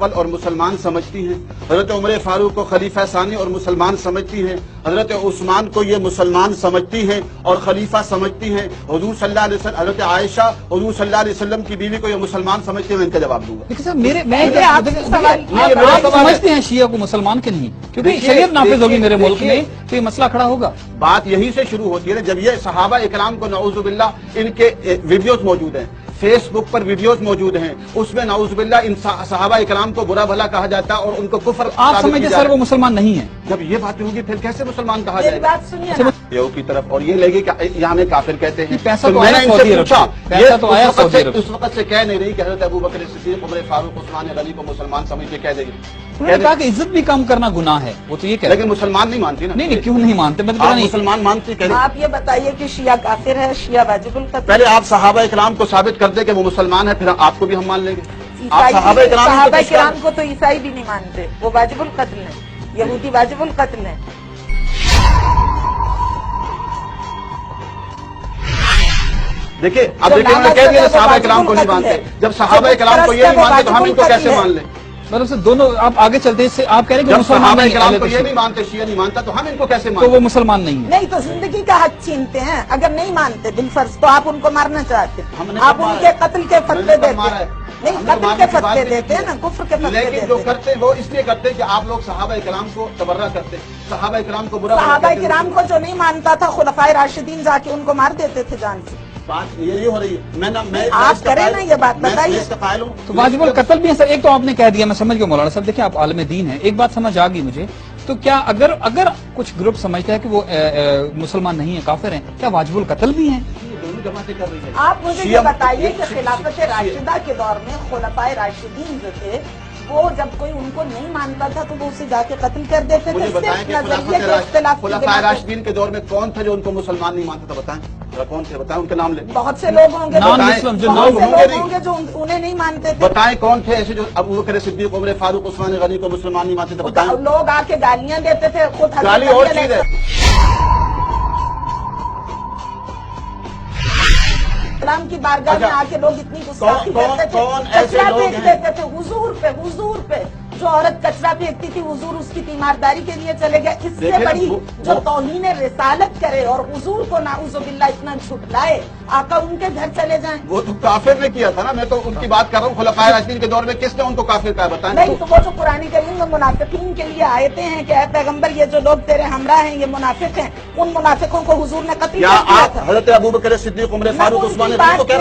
اول اور مسلمان سمجھتی ہیں، حضرت عمر فاروق کو خلیفہ ثانی اور مسلمان سمجھتی ہیں، حضرت عثمان کو یہ مسلمان سمجھتی ہیں اور خلیفہ سمجھتی ہیں، حضور صلی اللہ علیہ وسلم حضرت عائشہ حضور صلی اللہ علیہ وسلم کی بیوی کو یہ مسلمان سمجھتی ہیں. میں ان کا جواب دوں گا. لیکن صاحب آپ سمجھتے ہیں شیعہ کو مسلمان کے نہیں، کیونکہ شریعت نافذ ہوگی میرے ملک میں تو یہ مسئلہ کھڑا ہوگا. بات یہی سے شروع ہوتی ہے جب یہ صحابہ اکرام کو نعوذ باللہ ان کے ویڈیوز موجود ہیں، فیس بک پر ویڈیوز موجود ہیں، اس میں نعوذ باللہ ان صحابہ اکرام کو برا بھلا کہا جاتا ہے اور ان کو کفر. آپ سمجھتے سر وہ مسلمان نہیں ہیں؟ جب یہ باتیں ہوں گی پھر کیسے مسلمان کہا جائے گا؟ یہو کی طرف اور یہ لگے کہ یہ ہمیں کافر کہتے ہیں. پیسہ تو میں نے ان سے پوچھا، یہ اس وقت سے کہہ نہیں رہی کہ حضرت ابوبکر صدیق عمر فاروق عثمان غنی کو مسلمان سمجھ کے کہہ دے گی. انہوں نے کہا کہ عزت بھی کم کرنا گناہ ہے، وہ تو یہ کہہ رہے ہیں. لیکن مسلمان نہیں مانتی نا. نہیں کیوں نہیں مانتے؟ مسلمان مانتی. آپ یہ بتائیے کہ شیعہ کافر ہے، شیعہ واجب القتل؟ پہلے آپ صحابہ اکرام کو ثابت کر دیں کہ وہ مسلمان ہے، پھر آپ کو بھی ہم مان لیں گے. صحابہ اکرام کو تو عیسائی بھی نہیں مانتے، وہ واجب القتل ہیں، یہودی واجب القتل ہیں. دیکھیں اب دیکھیں انہوں نے کہہ دیا صحابہ اکرام کو نہیں مانتے. جب صحابہ اکرام کو یہ نہیں مانتے تو ہم ان کو کیسے مان لیں؟ مطلب سے دونوں آپ آگے چلتے ہیں، آپ کہہ رہے ہیں کہ صحابہ اکرام کو یہ نہیں مانتے، شیعہ نہیں مانتا تو ہم ان کو کیسے مانتے؟ تو وہ مسلمان نہیں ہے. نہیں تو زندگی کا حق چھینتے ہیں. اگر نہیں مانتے بالفرض تو آپ ان کو مارنا چاہتے ہیں، آپ ان کے قتل کے فتوے دیتے ہیں. نہیں قتل کے فتوے دیتے ہیں نا، کفر کے فتوے دیتے ہیں. لیکن جو کرتے وہ اس لیے کرتے کہ آپ لوگ صحابہ اکرام کو تبرہ کرتے، صحابہ اکرام کو برا. صحابہ اکرام کو جو نہیں مانتا تھا خلفائے راشدین جا کے ان کو مار دیتے تھے جان سے. بات یہ ہو رہی ہے. آپ کریں نا یہ بات بتائیے. تو واجب القتل بھی ہے سر. ایک تو آپ نے کہہ دیا، میں سمجھ گیا مولانا صاحب. دیکھیں آپ عالم دین ہیں، ایک بات سمجھ آ گئی مجھے. تو کیا اگر کچھ گروپ سمجھتا ہے کہ وہ مسلمان نہیں ہیں، کافر ہیں، کیا واجب القتل بھی ہیں؟ آپ مجھے یہ بتائیے کہ خلافت راشدہ کے دور میں خلفائے راشدین جو تھے وہ جب کوئی ان کو نہیں مانتا تھا تو وہ اسے جا کے قتل کر دیتے تھے. خلفائے راشدین کے دور میں کون تھا جو ان کو مسلمان نہیں مانتا تھا؟ بتائیں کون تھے، بتائیں ان کے نام لیں. بہت سے لوگ ہوں گے جو انہیں نہیں مانتے تھے. بتائیں کون تھے ایسے جو ابوبکر صدیق عمر فاروق عثمان غنی کو مسلمان نہیں مانتے تھے؟ بتائیں. لوگ آ کے گالیاں دیتے تھے. خود گالی اور چیز ہے. اسلام کی بارگاہ میں آ کے لوگ اتنی گستاخی کرتے تھے، کچرا پھینک دیتے تھے حضور پہ. جو عورت کچرا پھینکتی تھی حضور اس کی تیمارداری کے لیے چلے گئے. اس سے بڑی جو توہین رسالت کرے اور حضور کو نعوذ باللہ اتنا جھٹلائے، آقا ان کے گھر چلے جائیں. وہ تو کافر نے کیا تھا نا. میں تو ان کی بات کر رہا ہوں. خلفائے راشدین کے دور میں کس نے ان کو کافر کہا؟ بتائیں. نہیں تو وہ جو قرآن کریم میں منافقین کے لیے آیتیں ہیں کہ اے پیغمبر یہ جو لوگ تیرے ہمراہ ہیں یہ منافق ہیں، ان منافقوں کو حضور نے قتل کیا تھا. حضرت ابوبکر صدیق عمر فاروق عثمان غنی کو کہہ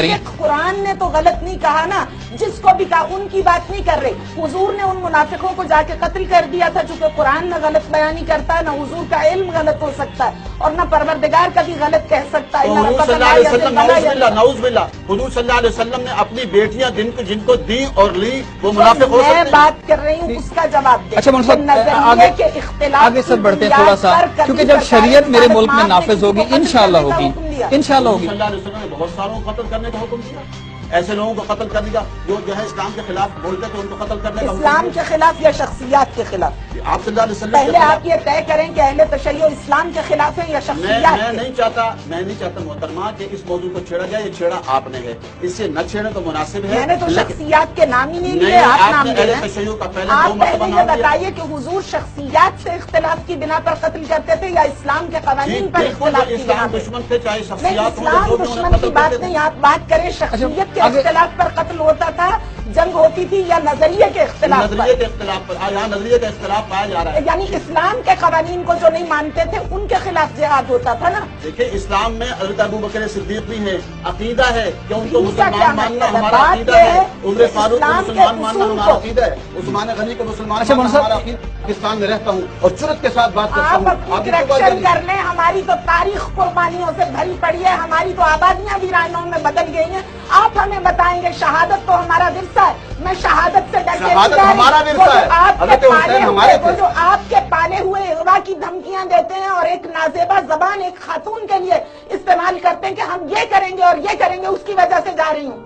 رہی ہیں. قرآن نے تو غلط نہیں کہا نا، جس کو بھی کہا ان کی بات نہیں کر رہی. حضور نے ان منافقوں کو جا کے قتل کر دیا تھا. چونکہ قرآن نہ غلط بیانی کرتا ہے، نہ حضور کا علم غلط ہو سکتا ہے اور نہ پروردگار کا بھی غلط کہہ سکتا ہے. حضور صلی اللہ علیہ وسلم نعوذ باللہ حضور صلی اللہ علیہ وسلم نے اپنی بیٹیاں جن کو دی اور لی وہ منافق ہو سکتے ہیں. میں بات کر رہی ہوں اس کا جواب دیں. اچھا آگے سب بڑھتے ہیں تھوڑا سا، کیونکہ جب شریعت میرے ملک میں نافذ ہوگی انشاءاللہ ہوگی. انشاءاللہ ہوگی. صلی اللہ علیہ وسلم نے بہت ساروں کو قتل کرنے کا حکم دیا. ایسے لوگوں کو قتل کر دیا جو ہے اسلام کے خلاف بولتے تھے، ان کو قتل کرنے کا. اسلام کے خلاف یا شخصیات کے خلاف؟ آپ صلی اللہ علیہ وسلم پہلے آپ یہ طے کریں کہ اہل تشیع اسلام کے خلاف ہے یا شخصیات؟ میں نہیں چاہتا محترمہ کہ اس موضوع کو چھیڑا جائے. یہ چھیڑا آپ نے ہے، اس سے نہ چھیڑے تو مناسب ہے. میں نے تو شخصیات کے نام ہی نہیں لیے، آپ نام لے رہے ہیں. آپ پہلے یہ بتائیے کہ حضور شخصیات سے اختلاف کی بنا پر قتل کرتے تھے یا اسلام کے قوانین پر اختلاف کی بنا پر؟ دشمن تھے چاہے نہیں، شخصیات اسلام دشمن کی بات نہیں. آپ بات کریں شخصیت کے اختلاف پر قتل ہوتا تھا، جنگ ہوتی تھی، یا نظریے کے اختلاف پر؟ یہاں نظریے کا اختلاف پایا جا رہا ہے. یعنی اسلام کے قوانین کو جو نہیں مانتے تھے ان کے خلاف جہاد ہوتا تھا نا. دیکھیں اسلام میں حضرت ابوبکر صدیق بھی ہے، عقیدہ ہے کہ ان کو مسلمان ماننا ہمارا عقیدہ ہے. عمر فاروق کو مسلمان ماننا ہمارا عقیدہ ہے. عثمان غنی کو مسلمان ماننا ہمارا عقیدہ. پاکستان میں رہتا ہوں اور جرأت کے ساتھ بات کرتا ہوں. آپ کریکشن کر لیں، ہماری تو تاریخ قربانیوں سے بھری پڑی ہے، ہماری تو آبادیاں ویرانوں میں بدل گئی ہیں. آپ ہمیں بتائیں گے شہادت تو ہمارا ورثہ ہے. میں شہادت سے ڈر کے ہمارا ورثہ ہے. وہ جو آپ کے پالے ہوئے اغوا کی دھمکیاں دیتے ہیں اور ایک نازیبہ زبان ایک خاتون کے لیے استعمال کرتے ہیں کہ ہم یہ کریں گے اور یہ کریں گے، اس کی وجہ سے جا رہی ہوں.